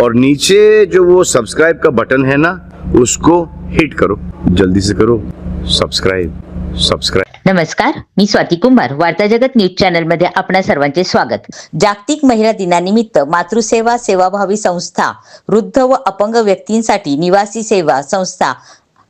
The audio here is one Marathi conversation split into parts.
और नीचे जो वो सब्सक्राइब का बटन है ना, उसको हिट करो, जल्दी से करो सब्सक्राइब। नमस्कार, मी स्वाती कुंभार, वार्ता जगत न्यूज चॅनल मध्ये आपणा सर्वांचे स्वागत। जागतिक महिला दिनानिमित्त मातृसेवा सेवाभावी संस्था, वृद्ध व अपंग व्यक्तींसाठी निवासी सेवा संस्था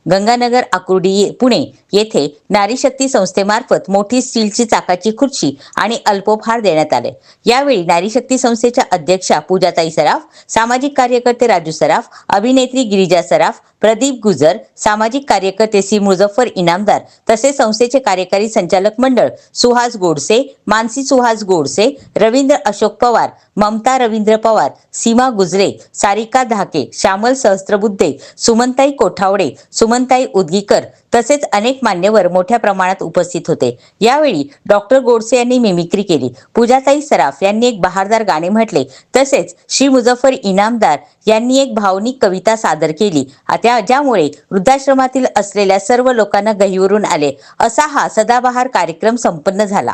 गंगानगर आकुर्डी पुणे येथे नारी शक्ती संस्थेमार्फत मोठी स्टीलची चाकाची खुर्ची आणि अल्पोपहार देण्यात आले। यावेळी नारी शक्ती संस्थेच्या अध्यक्षा पूजाताई सराफ, सामाजिक कार्यकर्ते राजू सराफ, अभिनेत्री गिरिजा सराफ, प्रदीप गुजर, सामाजिक कार्यकर्ते सी मुझफ्फर इनामदार तसेच संस्थेचे कार्यकारी संचालक मंडळ सुहास गोडसे, मानसी सुहास गोडसे, रवींद्र अशोक पवार, ममता रवींद्र पवार, सीमा गुजरे, सारिका धाके, श्यामल सहस्त्रबुद्धे, सुमनताई कोठावडे, सुमनताई उदगीकर तसेच अनेक मान्यवर मोठ्या प्रमाणात उपस्थित होते। यावेळी डॉक्टर गोडसे यांनी मिमिक्री केली, पूजाताई सराफ यांनी एक बहारदार गाणे म्हटले, तसेच श्री मुझफ्फर इनामदार यांनी एक भावनिक कविता सादर केली, ज्यामुळे वृद्धाश्रमातील असलेल्या सर्व लोकांना गहिवरून आले। असा हा सदाबहार कार्यक्रम संपन्न झाला।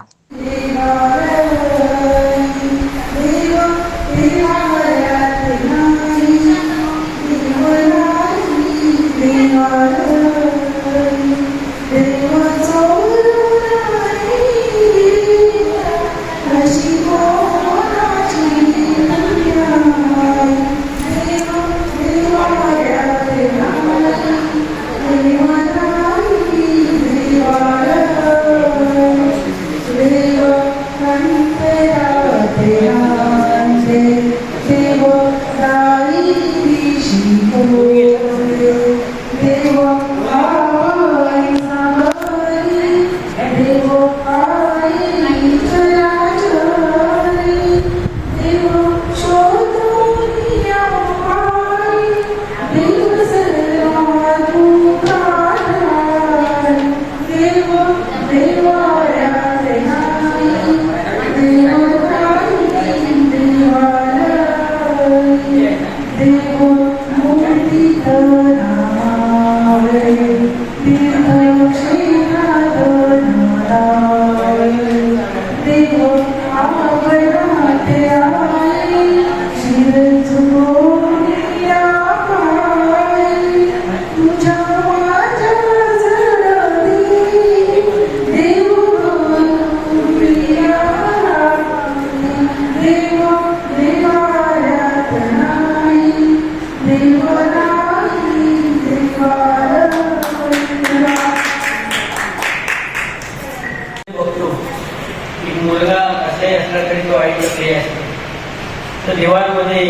तर देवांमध्ये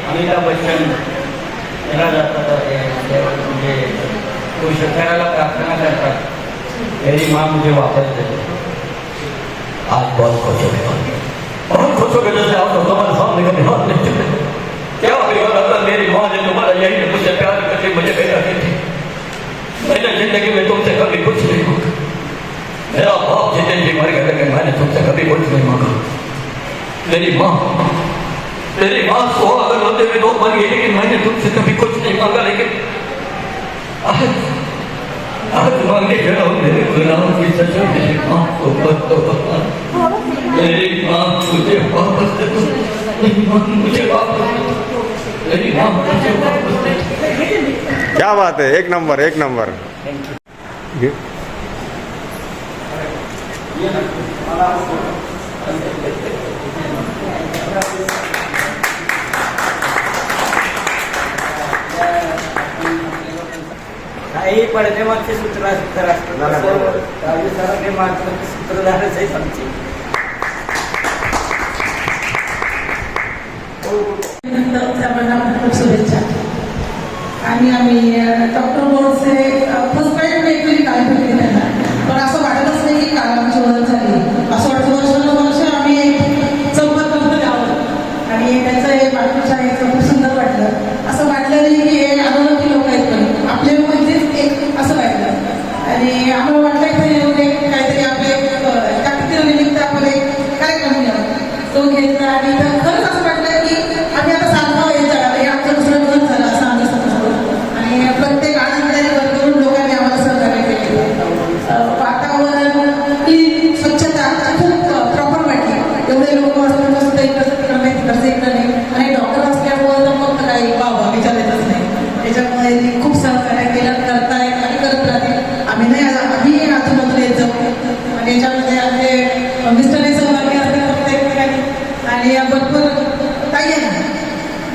अमिताभ बच्चन यांना जातात, म्हणजे तो शंकराला प्रार्थना करतात, मेरी माँ मुझे वापस दे। आज बहुत खुश हो गए आप तो तुम्हारे सामने कभी हाथ नहीं चले। क्या होगा मेरी माँ ने तुम्हारा यही मुझे प्यार करके मुझे भेजा थी। मैंने जिंदगी में तुमसे कभी कुछ नहीं मांगा। मेरा बाप जिंदगी मर गया लेकिन मैंने तुमसे कभी कुछ नहीं मांगा। मेरी माँ 16 होते हुए दो मर गई, लेकिन मैंने तुमसे कभी कुछ नहीं मांगा। लेकिन आज मांगे जरा मेरे गुनाह की सजा, मेरी माँ को मत दो। मेरी माँ मुझे वापस दे दो, मेरी माँ मुझे वापस दे दो, मेरी माँ मुझे वापस दे दो। क्या बात है, एक नंबर एक नंबर। काही पडदे मागचे सूत्रधार असतात, राजू सरांनी मागचे सूत्रधारच आहे आमचे। सर्वांना खूप शुभेच्छा। आणि आम्ही doctor Godse first time actually काय केली त्यांना, पण असं वाटतच नाही की काल आमची ओळख झाली। असं वाटतं वर्ष आम्ही चौकात बघतो द्यावं आणि त्यांचं हे बाकीच्या याचं खूप सुंदर वाटलं। असं वाटलं नाही की हे अनोळखी लोक आहेत, पण आपल्या मध्येच एक असं वाटलं आणि आम्हाला वाटलं की काहीतरी आपले निमित्त आपण एक कार्यक्रम घ्यावा तो घेतला आणि खरंच असं वाटलं की आम्ही आता सांगावं हे जगाला, हे आमचं दुसरं घर झालं असं आम्ही समजतो। आणि प्रत्येक आनंदाने भरभरून लोकांनी आम्हाला सहकार्य केलं। वातावरण क्लीन, स्वच्छता खूप प्रॉपर वाटली। एवढे लोक असतात मस्त इकडचं तिकडं नाही, तिकडचं इकडं नाही, आणि डॉक्टर असल्यामुळे तर मग काय मिस्टरही सहभागी असतील प्रत्येक ठिकाणी आणि भरपूर ताई आहे ना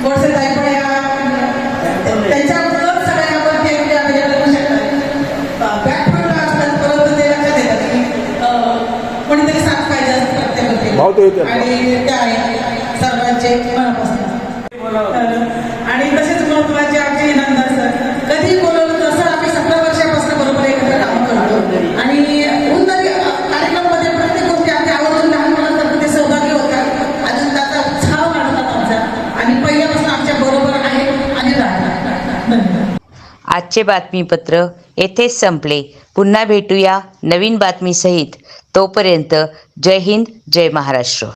गोडसे ताई पण त्यांच्याबरोबर सगळ्यांवरती अवेलेबल होऊ शकतात. बॅकफुटला असतात परंतु ते लक्षात येतात की कोणीतरी साथ पाहिजे असतं प्रत्येक आणि त्या आहेत सर्वांचे मनापासून. आणि तसेच महत्वाचे आमचे इनामदार सर कधी बोलवलं तसं आम्ही 17 वर्षापासून बरोबर एकत्र काम करतो आणि उन्नती कार्यक्रमामध्ये प्रत्येक गोष्टी आमच्या आवर्जून लहान मुलांसाठी ते सहभागी होतात. अजून त्याचा उत्साह वाढतात आमचा आणि पहिल्यापासून आमच्या बरोबर आहे आणि राहतात. धन्यवाद. आजचे बातमीपत्र येथेच संपले. पुन्हा भेटूया नवीन बातमीसहित. तोपर्यंत जय हिंद, जय महाराष्ट्र.